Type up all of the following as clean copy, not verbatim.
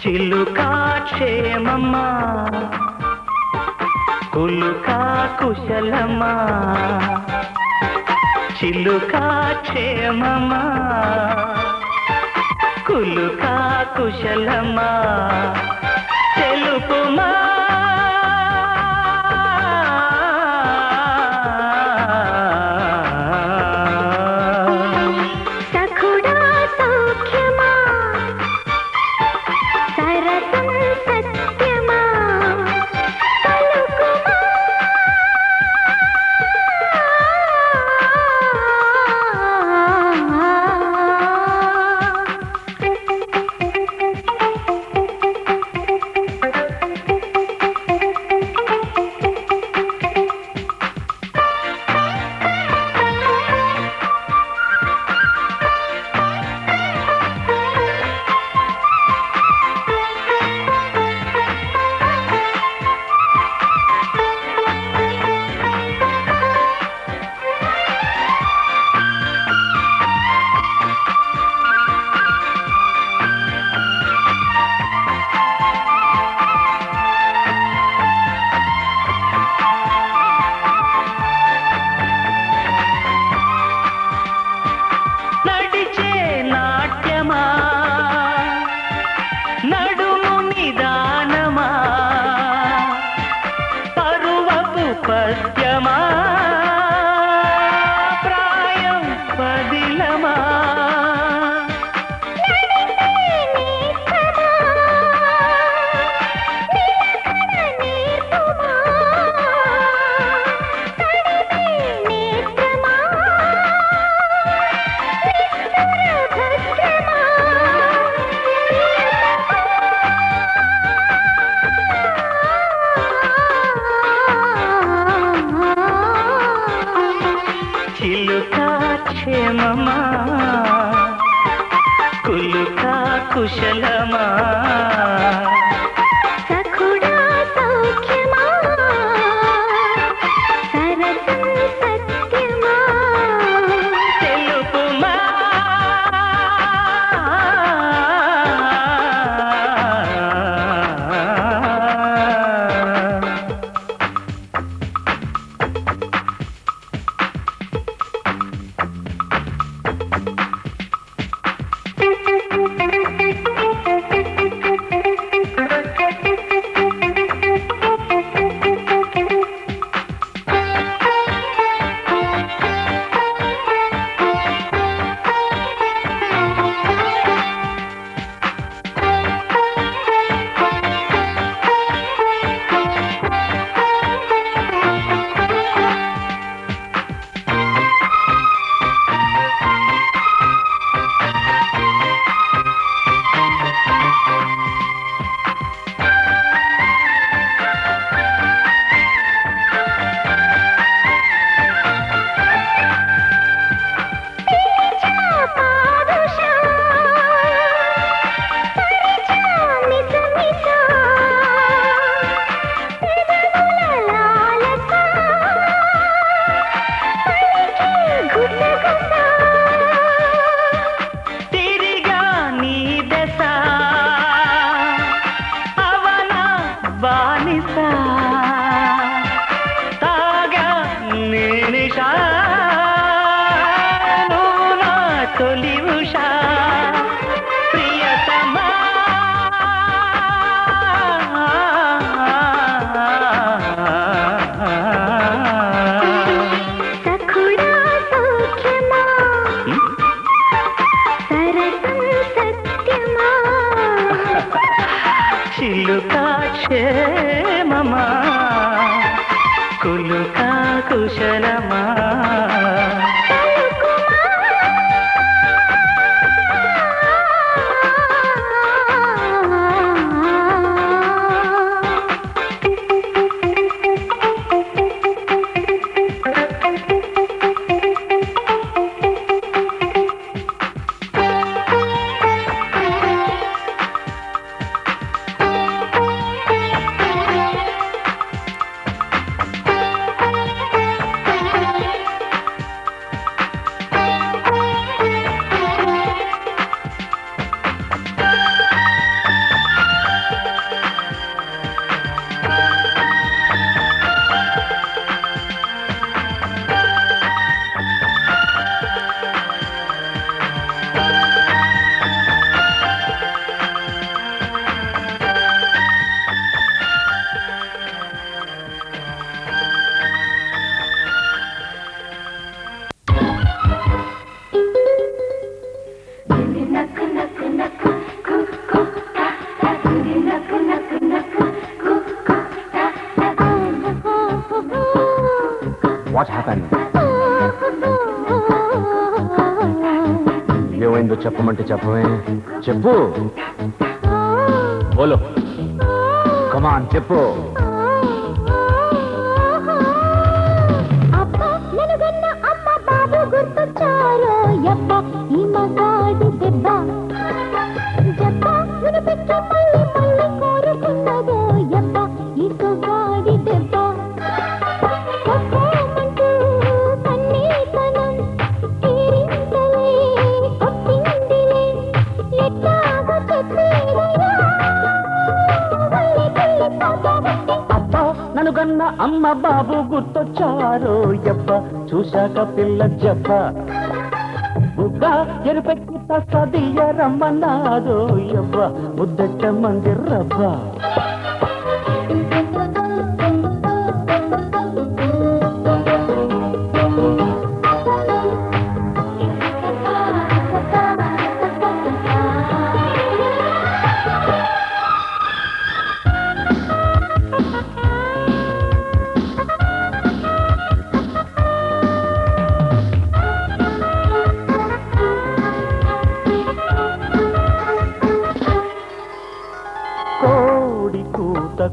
చిలుకా క్షేమమ్మా కులుకా కుశలమా చిలుకా క్షేమమా కులుకా కుశలమా తెలుపుమా కుశలమా సఖుడా సౌఖ్యమా సరసం సత్యమా తెలుపుమా తిరిగా నీ దశ అవన బానిస తాగా నీ నిషా నువ్వు నా తొలి ఉషా ప్రియతమా సఖుడా సౌఖ్యమా సరసం సత్యమా చిలుకా క్షేమమా కులుకా కుశలమా What happened? ఏమైందో చెప్పమంటే చెప్పవే చెప్పు బోలో కమాన్ చెప్పు అబ్బా ననుగన్న అమ్మ బాబు గుర్తొచ్చారో యబ్బ ఈ మగాడి దెబ్బ జబ్బ వినిపించే మళ్ళీ మళ్ళీ కోరుకున్నదో యబ్బ ఈ సుగాడి దెబ్బ కొట్టమంటూ కన్నీతనం తీరిందలే కొట్టిందిలే ఎట్లాగో చెప్పేదయ్యా మళ్ళీ పోతావంటే అబ్బా ననుగన్న అమ్మ బాబు గుర్తొచ్చారో యబ్బ చూశాక పిల్ల జబ్బ బుగ్గ ఎరుపెక్కి తసదియ రమ్మన్నాదో యబ్బ ముద్దెట్ట మంది రబ్బ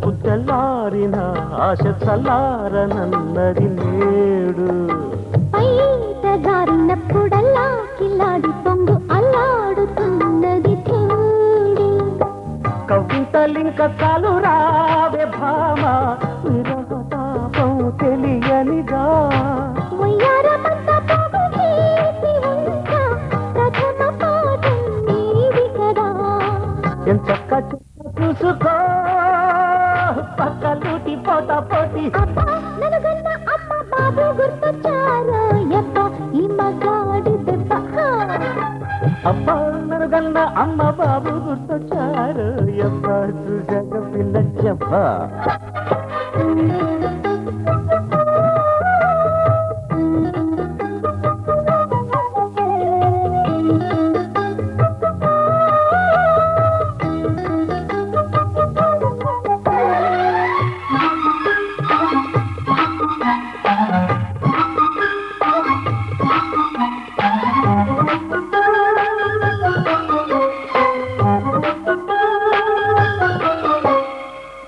కుద్దలారిన ఆశ చల్లారనన్నది నేడు జారినప్పుడల్లా కిల్లాడి పొంగు అల్లాడుతున్నది చూడు కౌగిలింతలింక చాలు రావే భామ విరహతాపం తెలియనిదా వయ్యారమంతా పోగు చేసి ఉంటా ప్రథమ పాఠం నీది కదా ఎంచక్క చూసుకో పక్కలూటి పోతా పోటీ అబ్బా నలుగన్న అమ్మ బాబు గుర్తొచ్చారు ఎప్ప ఈ మగాడి దెబ్బ అబ్బా నరుగన్న అమ్మ బాబు గుర్తొచ్చారు ఎవ్వ చూసాక పిల్ల చెప్ప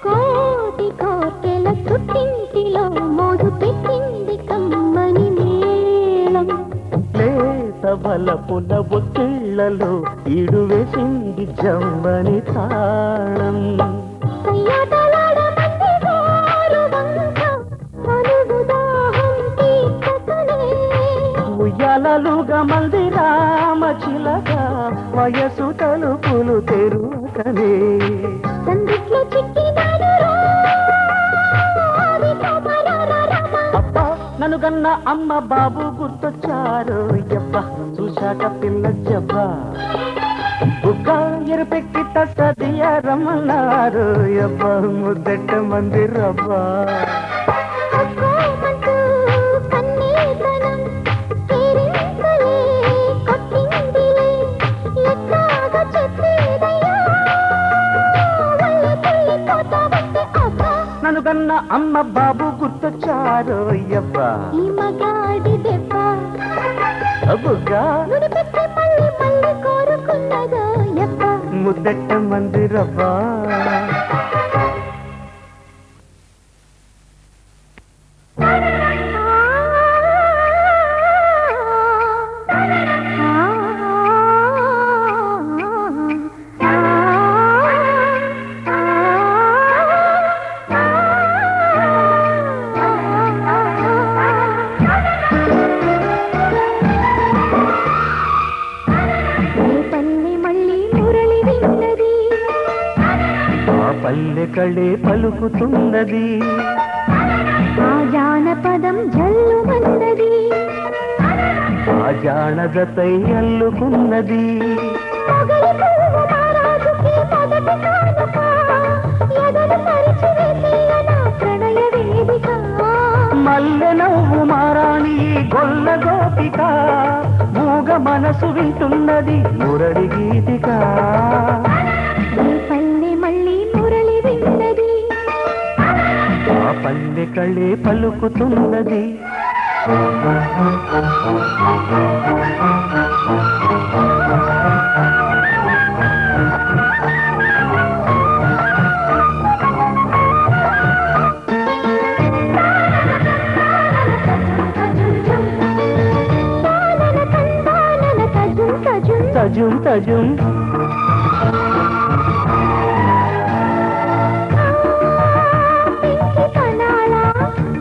కోటి కోటెల చుట్టింటిలో మోజు పెట్టింది కమ్మని మేళం లేత బలపుల ఒత్తిళ్లలో ఈడు వేసింది జమ్మని తాళం కయ్యాటలాడమంది గోరు వంక అలుగు దాహం తీర్చకనే ఉయ్యాలలుగా మంది రామ చిలక వయసు తలుపులు తెరువకనే సందిట్లో చిక్కినాను రా ఆది కోమరారామ అబ్బా నన్ను గన్న అమ్మ బాబు గుర్తొచ్చారు ఎవ్వ చూశాక పిల్ల జబ్బ బుక్క ఎరుపెక్కి తట్టదియ రమ్మన్నారు ఎవ్వ ముద్దెట్ట మంది రబ్బా అక్కోమంటూ కన్నీతనం కేరింతలే కొట్టిందిలే ఎట్లాగా చెప్పేదయ్యా వల్ల తుల్లిపోతా వస్తే అబ్బా నన్ను గన్న అమ్మ బాబు గుర్తొచ్చారు ఎవ్వ ఈ మగాడి దెబ్బ బుగ్గా నుడిపెట్టి మళ్ళీ మళ్ళీ కోరుకున్నదో ఎప్ప ముద్దెట్ట మంది రబ్బా పల్లి మళ్ళీ మురళి విన్నది ఆ పల్లె కళే పలుకుతున్నది ఆ జానపదం జల్లుమన్నది ఆ జానదతై అల్లుకున్నది పొగలి పువ్వు మహారాజుకి మొదటి కానుక ఎదలు పరిచి వేసేయన ప్రణయ వేదిక మల్లె నవ్వు మారాణి గొల్ల గోపిక మూగ మనసు వింటున్నది మురడి గీతిక ఈ పల్లి మళ్ళీ మురళి విన్నది ఆ పల్లె కళే పలుకుతున్నది తానన తందానన తజుం తజుం తజుం తజుం పెంకి కనాలా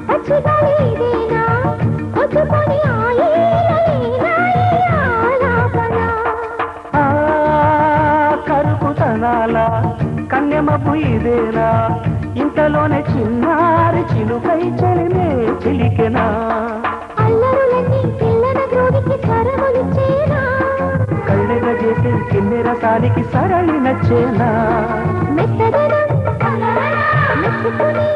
పచ్చిగాలి ఇదేనా ఒత్తుకొని ఆయేనా ఆలాపన ఆ కరుకుతనాల కన్యమపు ఇదేనా ఇంతలోనే చిన్నారి చిలుకై చలిమే చిలికెనా అల్లరులన్నీ పిల్లన గ్రోవికి స్వరములిచ్చేనా కళ్ళెగ చేసే కిన్నెర సానికి సరళి నచ్చేనా మెత్తదనం మెచ్చుకుని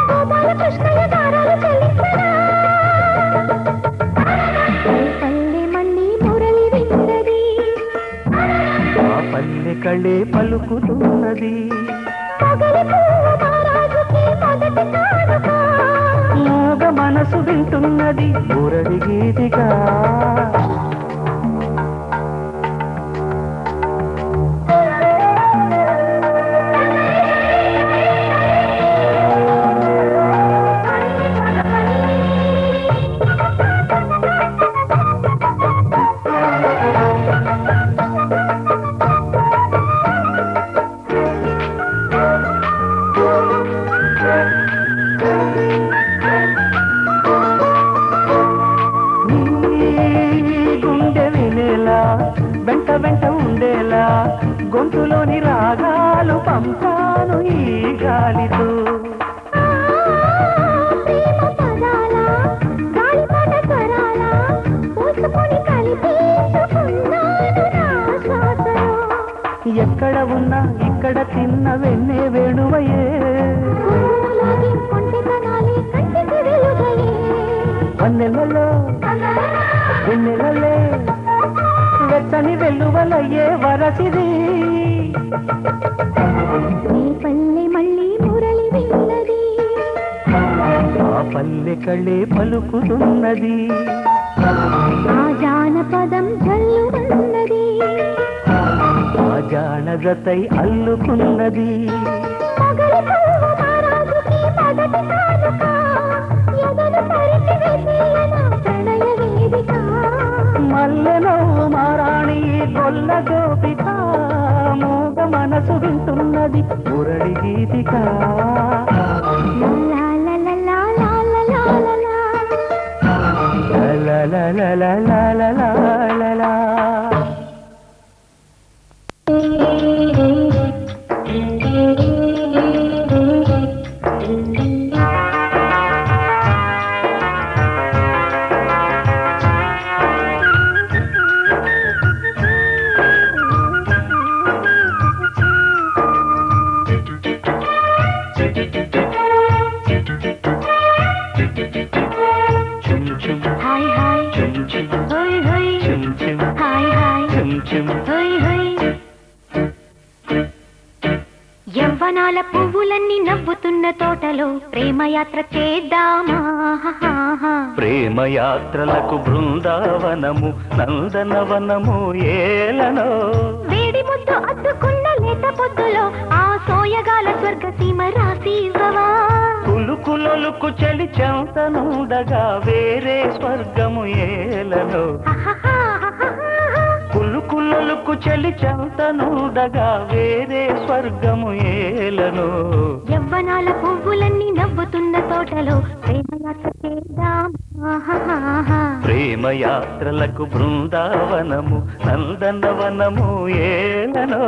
గోపాల కృష్ణయ్య గారాలు చెల్లించనా పల్లి మళ్ళీ మురళి విన్నది ఆ పల్లె కళే పలుకుతున్నది పగలి పువ్వు మహారాజుకి మొదటి కానుక మూగ మనసు వింటున్నది మురడి గీతిగా వెంట ఉండేలా గొంతులోని రాగాలు పంపాను ఈ గాలితో. ప్రేమ పదాల గాలిపాట స్వరాల పూసుకొని కలిపేసుకున్నాను నా శ్వాసలో. ఎక్కడ ఉన్నా ఇక్కడ తిన్న వెన్నే వేణువయే, గుండెలాగే కొంటెతనాలే కంటికి వెలుగయే. వన్నెలలో వెన్నెలలే వెచ్చని వెల్లువలయ్యే వరసిది. నీ పల్లె మళ్ళీ మురళి వెళ్ళది, ఆ పల్లె కళ్ళే పలుకుతున్నది, ఆ జానపదం జల్లుమన్నది, ఆ జానగతై అల్లుకున్నది. పగలి పువ్వు మహారాజుకి మొదటి కానుక, ఎదను పరిచి వేసేయన ప్రణయ వేదిక. మల్లెలో మారాణి గొల్ల గోపిక, మూగ మనసు వింటున్నది మురళి గీతిక. లా లా లా లా లా లా లా లా లా. లలలలలలలలలలల. హాయ్ హాయ్ హోయ్ హోయ్, హాయ్ హాయ్ హోయ్ హోయ్. యవ్వనాల పువ్వులన్నీ నవ్వుతున్న తోటలో ప్రేమయాత్ర చేద్దామా. ప్రేమయాత్రలకు బృందావనము నందనవనము ఏలనో. వేడి ముద్దు అద్దుకున్న లేత పొద్దులో ఆ సోయగాల స్వర్గ సీమ రాసి ఇవ్వవా. కులుకులొలుకు చలి చెంతనుండగా వేరే స్వర్గము ఏలనో. కులుకులొలుకు చలి చెంతనుండగా వేరే స్వర్గము ఏలనో. యవ్వనాల పువ్వులన్నీ నవ్వుతున్న తోటలో ప్రేమయాత్ర చేద్దామా. ప్రేమయాత్రలకు బృందావనము నందనవనము ఏలనో.